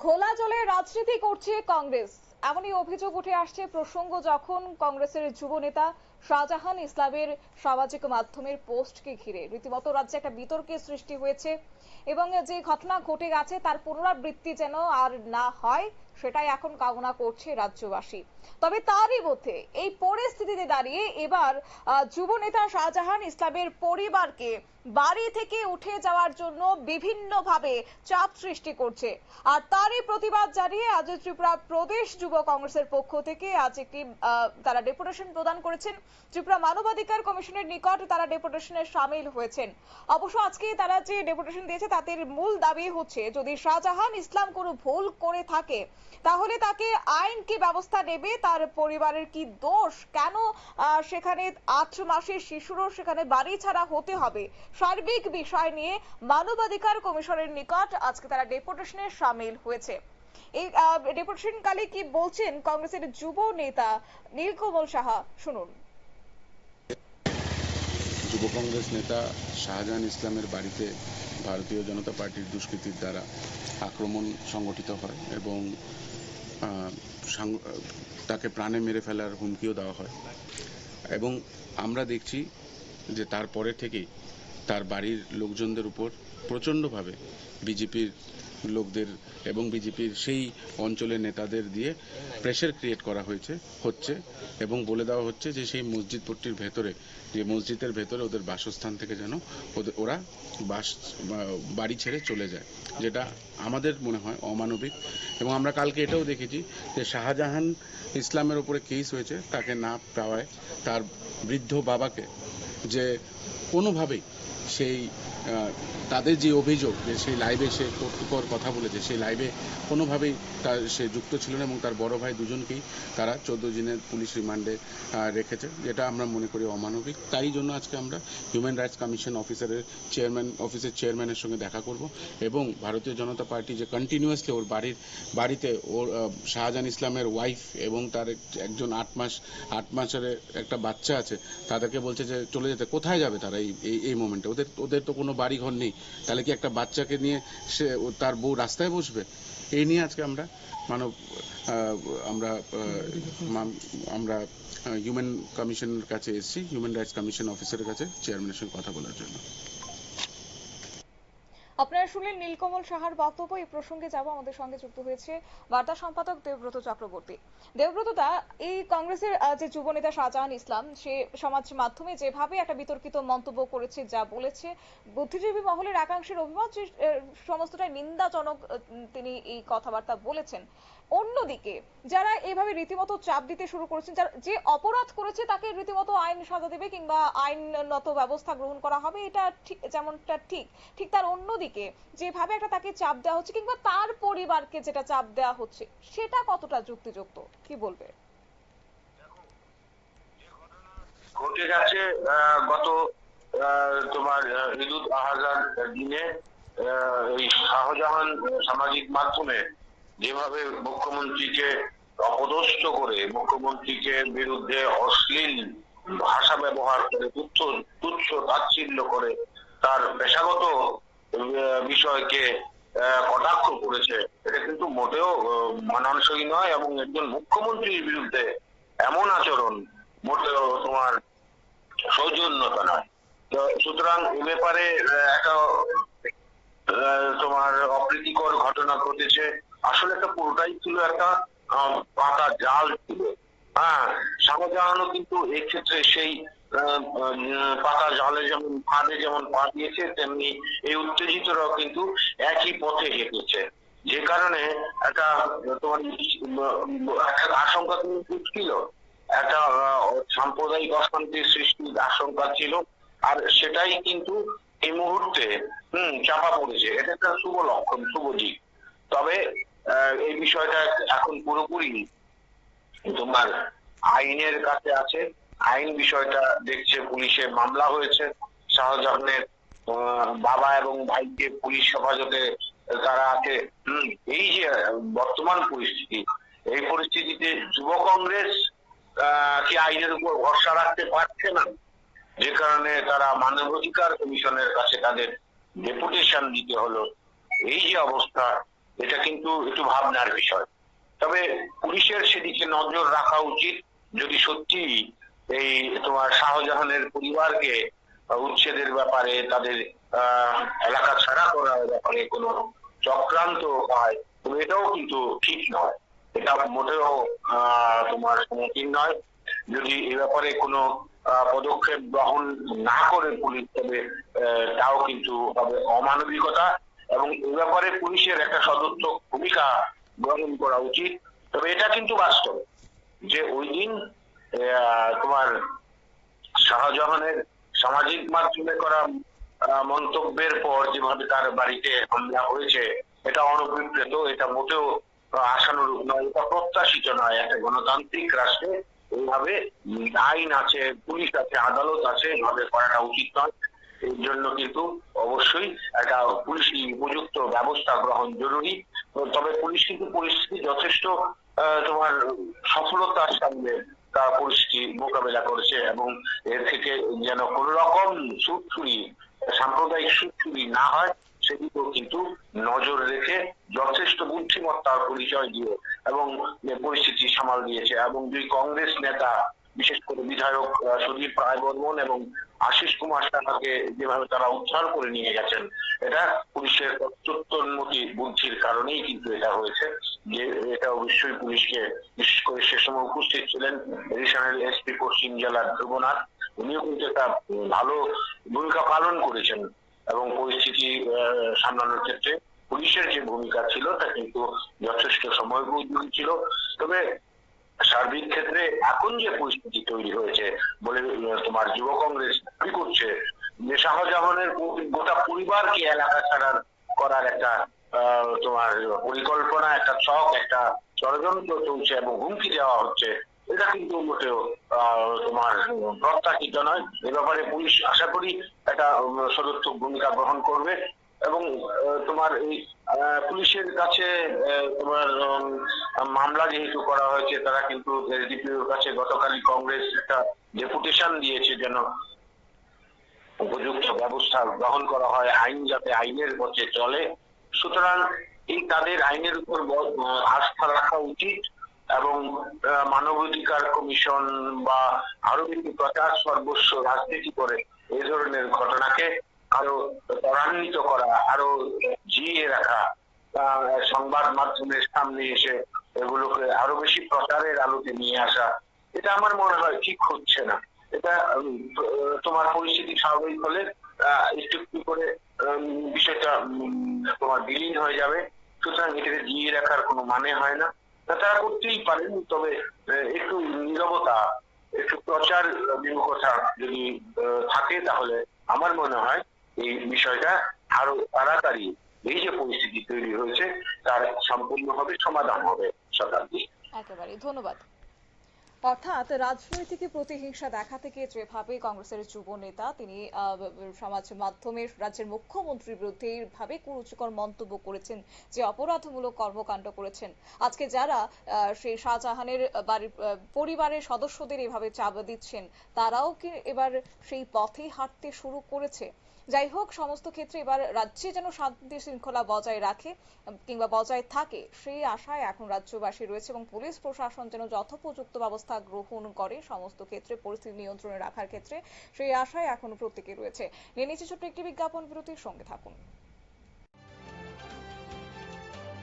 ঘোলা জলে রাজনীতি করছে কংগ্রেস, এমনই অভিযোগ উঠে আসছে প্রসঙ্গ যখন কংগ্রেসের যুব নেতা শাহজাহান ইসলামের সামাজিক মাধ্যমের পোস্টকে ঘিরে রীতিমতো রাজ্যে একটা বিতর্কের সৃষ্টি হয়েছে এবং যে ঘটনা ঘটে গেছে তার পুনরাবৃত্তি যেন আর না হয় সেটাই এখন কামনা করছে রাজ্যবাসী। তবে তারই মধ্যে এই পরিস্থিতিতে দাঁড়িয়ে এবার যুব নেতা শাহজাহান ইসলামের পরিবারকে বাড়ি থেকে উঠে যাওয়ার জন্য বিভিন্নভাবে চাপ সৃষ্টি করছে। আর তারই প্রতিবাদ জানিয়ে আজ ত্রিপুরা প্রদেশ যুব কংগ্রেসের পক্ষ থেকে আজ একটি তারা ডেপুটেশন প্রদান করেছেন ত্রিপুরা মানবাধিকার কমিশনের নিকট। তারা ডেপুটেশনে সামিল হয়েছেন। অবশ্য আজকে তারা যে ডেপুটেশন দিয়েছে তাতে মূল দাবি হচ্ছে যদি শাহজাহান ইসলাম কোনো ভুল করে থাকে তাহলে তাকে আইন কি ব্যবস্থা নেবে, তার পরিবারের কি দোষ, কেন সেখানে 8 মাসের শিশুরও সেখানে বাড়ি ছাড়া হতে হবে, সার্বিক বিষয় নিয়ে মানবাধিকার কমিশনের নিকট আজকে তারা ডেপুটেশনে সামিল হয়েছে। এই ডেপুটেশনকালে কি বলছেন কংগ্রেসের যুব নেতা নীলকমল সাহা, শুনুন। যুব কংগ্রেস নেতা শাহজাহান ইসলামের বাড়িতে ভারতীয় জনতা পার্টির দুষ্কৃতীর দ্বারা আক্রমণ সংগঠিত হয় এবং তাকে প্রাণে মেরে ফেলার হুমকিও দেওয়া হয় এবং আমরা দেখছি যে তারপরে থেকেই তার বাড়ির লোকজনদের উপর প্রচণ্ডভাবে বিজেপির লোকদের এবং বিজেপির সেই অঞ্চলের নেতাদের দিয়ে প্রেশার ক্রিয়েট করা হচ্ছে এবং বলে দেওয়া হচ্ছে যে সেই মসজিদ পট্টির ভেতরে, যে মসজিদের ভেতরে ওদের বাসস্থান থেকে যেন ওরা বাড়ি ছেড়ে চলে যায়, যেটা আমাদের মনে হয় অমানবিক। এবং আমরা কালকে এটাও দেখেছি যে শাহজাহান ইসলামের উপরে কেস হয়েছে, তাকে না পাওয়ায় তার বৃদ্ধ বাবাকে যে কোনোভাবেই সেই তাদের যে অভিযোগ যে সেই লাইভে সে কটুকর কথা বলেছে, সেই লাইভে কোনোভাবেই সে যুক্ত ছিল না এবং তার বড় ভাই দুজনকেই তারা 14 দিনের পুলিশ রিমান্ডে রেখেছে, যেটা আমরা মনে করি অমানবিক। তাই জন্য আজকে আমরা হিউম্যান রাইটস কমিশন অফিসের চেয়ারম্যানের সঙ্গে দেখা করব এবং ভারতীয় জনতা পার্টি যে কন্টিনিউয়াসলি ওর বাড়িতে ওর শাহজাহান ইসলামের ওয়াইফ এবং তার একজন 8 মাসের একটা বাচ্চা আছে, তাদেরকে বলছে যে চলে যেতে। কোথায় যাবে তারা এই মোমেন্টে? ওদের তো কোনো বাড়ি ঘর নেই, তাহলে কি একটা বাচ্চাকে নিয়ে সে তার বউ রাস্তায় বসবে? এই নিয়ে আজকে আমরা আমরা হিউম্যান কমিশনের কাছে এসেছি, হিউম্যান রাইটস কমিশন অফিসারের কাছে চেয়ারম্যানের সঙ্গে কথা বলার জন্য। আপনারা শুনলেন নীলকমল সাহার বক্তব্য। এই প্রসঙ্গে যাব, আমাদের সঙ্গে যুক্ত হয়েছে বার্তা সম্পাদক দেবব্রত চক্রবর্তী। দেবব্রতদা, এই কংগ্রেসের যে যুব নেতা শাহজাহান ইসলাম সে সমাজ মাধ্যমে যেভাবে একটা বিতর্কিত মন্তব্য করেছে, যা বলেছে, বুদ্ধিজীবী মহলের একাংশের অভিমত যে সমস্তটাই নিন্দাজনক তিনি এই কথাবার্তা বলেছেন। অন্যদিকে যারা এইভাবে রীতিমতো চাপ দিতে শুরু করেছেন, যে অপরাধ করেছে তাকে রীতিমতো আইন সাজা দেবে কিংবা আইনত ব্যবস্থা গ্রহণ করা হবে, এটা ঠিক যেমনটা ঠিক তার অন্যদিকে যেভাবে একটা তাকে চাপ দেওয়া হচ্ছে কিংবা তার পরিবারকে যেটা চাপ দেওয়া হচ্ছে সেটা কতটা যুক্তিযুক্ত, কি বলবে? ঘটে গেছে গত তোমার ঈদুল আজহার দিনে এই শাহজাহান সামাজিক মাধ্যমে যেভাবে মুখ্যমন্ত্রীকে অপদস্থ করে, মুখ্যমন্ত্রীকে বিরুদ্ধে অশ্লীল ভাষা ব্যবহার করে, তুচ্ছ তাচ্ছিল্য করে তার পেশাগত বিষয়কে কটাক্ষ করেছে, এটা কিন্তু মোটেও মানানসই নয় এবং একজন মুখ্যমন্ত্রীর বিরুদ্ধে এমন আচরণ মোটেও তোমার সৌজন্যতা নয়। সুতরাং এ ব্যাপারে একটা তোমার অপ্রীতিকর ঘটনা ঘটেছে। আসলে একটা পুরোটাই ছিল একটা পাতা জাল ছিল। হ্যাঁ, শাহজাহানও কিন্তু এক্ষেত্রে সেই পাতা জালে যেমন ফাঁদে যেমন পা দিয়েছে, তেমনি এই উত্তেজিতরাও কিন্তু একই পথে হেঁটেছে, যে কারণে একটা তোমার একটা আশঙ্কা কিন্তু ছিল, একটা সাম্প্রদায়িক অশান্তির সৃষ্টির আশঙ্কা ছিল, আর সেটাই কিন্তু এই মুহূর্তে চাপা পড়েছে। এটা একটা শুভ লক্ষণ, শুভ দিক। তবে এই বিষয়টা এখন পুরোপুরি তোমার আইনের কাছে আছে। আইন বিষয়টা দেখছে, পুলিশের মামলা হয়েছে, শাহজাহানের বাবা এবং ভাইকে পুলিশ হেফাজতে তারা আছে। এই যে বর্তমান পরিস্থিতি, এই পরিস্থিতিতে যুব কংগ্রেস কি আইনের উপর ভরসা রাখতে পারছে না, যে কারণে তারা মানবাধিকার কমিশনের কাছে তাদের ডেপুটেশন দিতে হলো। এই যে অবস্থা, এটা কিন্তু একটু ভাবনার বিষয়। তবে পুলিশের সেদিকে নজর রাখা উচিত, যদি সত্যি এই তোমার শাহজাহানের পরিবারকে উচ্ছেদের ব্যাপারে, তাদের এলাকা ছাড়া করার ব্যাপারে কোনো চক্রান্ত হয়, তবে এটাও কিন্তু ঠিক নয়, এটা মোটেও তোমার সমীচীন নয়। যদি এ ব্যাপারে কোনো পদক্ষেপ গ্রহণ না করে পুলিশ, তবে তাও কিন্তু হবে অমানবিকতা, এবং এ ব্যাপারে পুলিশের একটা সদর্থক ভূমিকা গ্রহণ করা উচিত। তবে এটা কিন্তু বাস্তব যে ওই দিন তোমার শাহজাহানের সামাজিক মাধ্যমে করা মন্তব্যের পর যেভাবে তার বাড়িতে হামলা হয়েছে, এটা অনভিপ্রেত, এটা মোটেও আশানুরূপ নয়, এটা প্রত্যাশিত নয়। একটা গণতান্ত্রিক রাষ্ট্রে এইভাবে আইন আছে, পুলিশ আছে, আদালত আছে, এভাবে করাটা উচিত নয়। এর জন্য কিন্তু অবশ্যই একটা পুলিশি উপযুক্ত ব্যবস্থা গ্রহণ জরুরি। তবে পুলিশ কিন্তু পরিস্থিতি যথেষ্ট তোমার সফলতার সঙ্গে তা পরিস্থিতি মোকাবেলা করেছে, এবং এর থেকে যেন কোন রকম সুটছুরি, সাম্প্রদায়িক সুটছুরি না হয় সেদিকেও কিন্তু নজর রেখে যথেষ্ট বুদ্ধিমত্তার পরিচয় দিয়ে এবং পরিস্থিতি সামাল দিয়েছে। এবং দুই কংগ্রেস নেতা, বিশেষ করে বিধায়ক সুদীপ রায় বর্মন এবং আশিস কুমার সাহাকে যেভাবে তারা উদ্ধার করে নিয়ে গেছেন, এটা পুলিশের অত্যুন্নতি বুদ্ধির কারণেই কিন্তু এটা হয়েছে। যে এটা অবশ্যই পুলিশকে, বিশেষ করে সে সময় উপস্থিত ছিলেন এডিশনাল এসপি পশ্চিম জেলার ধ্রুবনাথ, উনিও কিন্তু একটা ভালো ভূমিকা পালন করেছেন, এবং পরিস্থিতি সামলানোর ক্ষেত্রে পুলিশের যে ভূমিকা ছিল তা কিন্তু যথেষ্ট সময় উপযোগী ছিল। তবে সার্বিক ক্ষেত্রে এখন যে পরিস্থিতি তৈরি হয়েছে বলে তোমার যুব কংগ্রেস দাবি করছে যে শাহজাহানের গোটা পরিবারকে এলাকা ছাড়ার করার একটা তোমার পরিকল্পনা, একটা ছক, একটা ষড়যন্ত্র চলছে এবং হুমকি দেওয়া হচ্ছে, এটা কিন্তু মোটেও তোমার প্রত্যাশিত নয়। এ ব্যাপারে পুলিশ আশা করি একটা সদর্থক ভূমিকা গ্রহণ করবে, এবং তোমার এই পুলিশের কাছে তোমার মামলা যেহেতু করা হয়েছে, তারা কিন্তু এসডিপিওর কাছে গতকালই কংগ্রেস একটা ডেপুটেশন দিয়েছে যেন উপযুক্ত ব্যবস্থা গ্রহণ করা হয়, আইন যাতে আইনের পথে চলে। সুতরাং এই তাদের আইনের উপর আস্থা রাখা উচিত, এবং মানবাধিকার কমিশন বা আরো বেশি প্রচার সর্বস্ব রাজনীতি করে এই ধরনের ঘটনাকে আরো ত্বরান্বিত করা, আরো জিইয়ে রাখা, সংবাদ মাধ্যমের সামনে এসে এগুলোকে আরো বেশি প্রচারের আলোতে নিয়ে আসা, এটা আমার মনে হয় ঠিক হচ্ছে না। এটা তোমার পরিস্থিতি স্বাভাবিক হলে একটু একটু করে বিষয়টা তোমার বিলীন হয়ে যাবে। সুতরাং এটাকে জিইয়ে রাখার কোনো মানে হয় না। তারা করতেই পারেন, তবে একটু নীরবতা, একটু প্রচার বিমুখতা যদি থাকে, তাহলে আমার মনে হয় এই বিষয়টা আরো তাড়াতাড়ি, এই যে পরিস্থিতি তৈরি হয়েছে তার সম্পূর্ণভাবে সমাধান হবে। শতাব্দী, একেবারে ধন্যবাদ। অর্থাৎ রাজনৈতিক প্রতিহিংসা দেখাতে গিয়ে যেভাবে কংগ্রেসের যুব নেতা তিনি সমাজ মাধ্যমে রাজ্যের মুখ্যমন্ত্রীর বিরুদ্ধে এইভাবে কুরুচিকর মন্তব্য করেছেন, যে অপরাধমূলক কর্মকাণ্ড করেছেন, আজকে যারা সেই শাহজাহানের বাড়ির পরিবারের সদস্যদের এভাবে চাপ দিচ্ছেন, তারাও কি এবার সেই পথে হাঁটতে শুরু করেছে? যাই হোক, সমস্ত ক্ষেত্রে এবার রাজ্যে যেন শান্তি শৃঙ্খলা বজায় রাখে কিংবা বজায় থাকে, সেই আশায় এখন রাজ্যবাসী রয়েছে, এবং পুলিশ প্রশাসন যেন যথোপযুক্ত ব্যবস্থা গ্রহণ করে সমস্ত ক্ষেত্রে পরিস্থিতি নিয়ন্ত্রণে রাখার ক্ষেত্রে, সেই আশায় এখন প্রত্যেকে রয়েছে। নিয়ে নিচ্ছে ছোট্ট একটি বিজ্ঞাপন বিরতির সঙ্গে থাকুন।